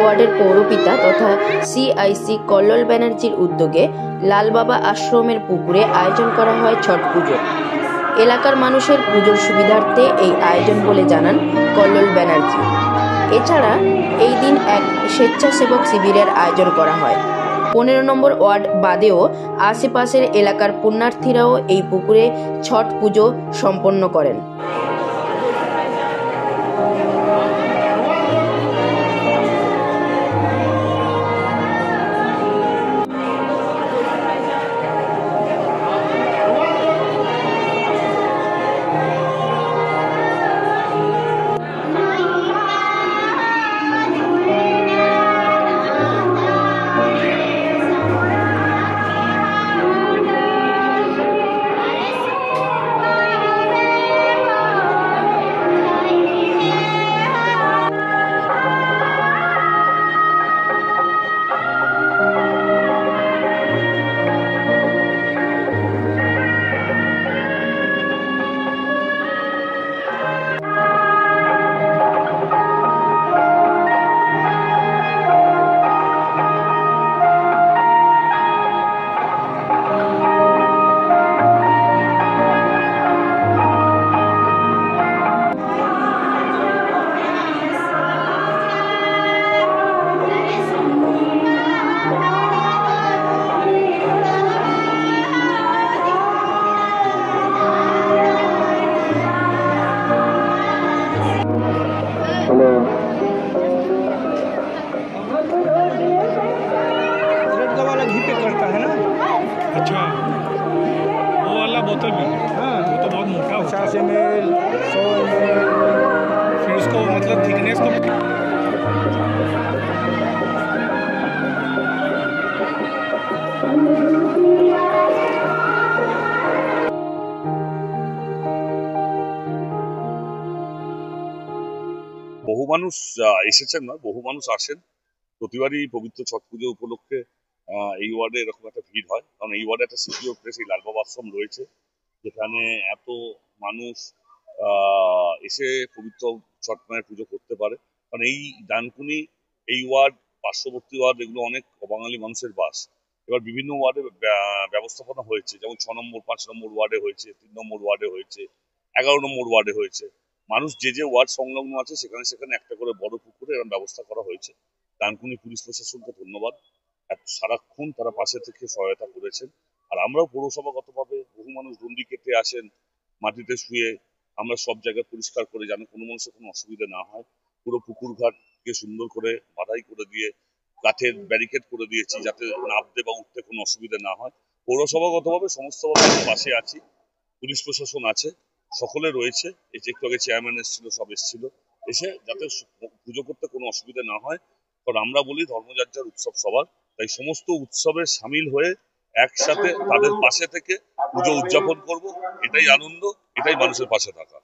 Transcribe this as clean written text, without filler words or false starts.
ওয়ার্ডের পৌরপিতা তথা সিআইসি কল্লোল ব্যানার্জির উদ্যোগে লালবাবা আশ্রমের পুকুরে আয়োজন করা হয় ছট পুজো। এলাকার মানুষের পুজোর সুবিধার্থে এই আয়োজন বলে জানান কল্লোল ব্যানার্জি। এছাড়া এই দিন এক স্বেচ্ছাসেবক শিবিরের আয়োজন করা হয়। 15 নম্বর ওয়ার্ড বাদেও আশেপাশের এলাকার পুণ্যার্থীরাও এই পুকুরে ছট পুজো সম্পন্ন করেন। अच्छा, वो वाला बोतल में वो तो बहुत मोटा होता है। 50 ml, 100 ml, फिर उसको मतलब थिकनेस को বহু মানুষ এসেছেন না, বহু মানুষ আসেন প্রতিবারই পবিত্র ছট পুজো উপলক্ষে। এই ওয়ার্ডে এরকম একটা ভিড় হয়, কারণ এই ওয়ার্ডে একটা সিকিউর প্লেস, এই লালবাবা আশ্রম রয়েছে, যেখানে এত মানুষ এসে পবিত্র ছট মায়ের পুজো করতে পারে। কারণ এই ডানকুনি, এই ওয়ার্ড, পার্শ্ববর্তী ওয়ার্ড, এগুলো অনেক অবাঙালি মানুষের বাস। এবার বিভিন্ন ওয়ার্ডে ব্যবস্থাপনা হয়েছে, যেমন 6 নম্বর 5 নম্বর ওয়ার্ডে হয়েছে, 3 নম্বর ওয়ার্ডে হয়েছে, 11 নম্বর ওয়ার্ডে হয়েছে। মানুষ যে যে ওয়ার্ড সংলগ্ন আছে সেখানে সেখানে একটা করে বড় পুকুরে এরকম ব্যবস্থা করা হয়েছে। ডানকুনি পুলিশ প্রশাসনকে ধন্যবাদ, সারাক্ষণ তারা পাশে থেকে সহায়তা করেছেন। আর আমরাও পৌরসভাগতভাবে বহু মানুষ ডন্ডি কেটে আসেন, মাটিতে শুয়ে আমরা সব জায়গা পরিষ্কার করে যেন কোনো মানুষের কোনো অসুবিধা না হয়। পুরো পুকুর ঘাটকে সুন্দর করে বাধাই করে দিয়ে কাঠের ব্যারিকেড করে দিয়েছি, যাতে নামতে বা উঠতে কোনো অসুবিধা না হয়। পৌরসভাগতভাবে সমস্তভাবে পাশে আছি, পুলিশ প্রশাসন আছে, সকলে রয়েছে। এই যে একটু আগে চেয়ারম্যান এসেছিল, সব এসেছিল, এসে যাতে পুজো করতে কোনো অসুবিধা না হয়। কারণ আমরা বলি ধর্মযাত্রার উৎসব সবার, তাই সমস্ত উৎসবে সামিল হয়ে একসাথে তাদের পাশে থেকে পুজো উদযাপন করব। এটাই আনন্দ, এটাই মানুষের পাশে থাকা।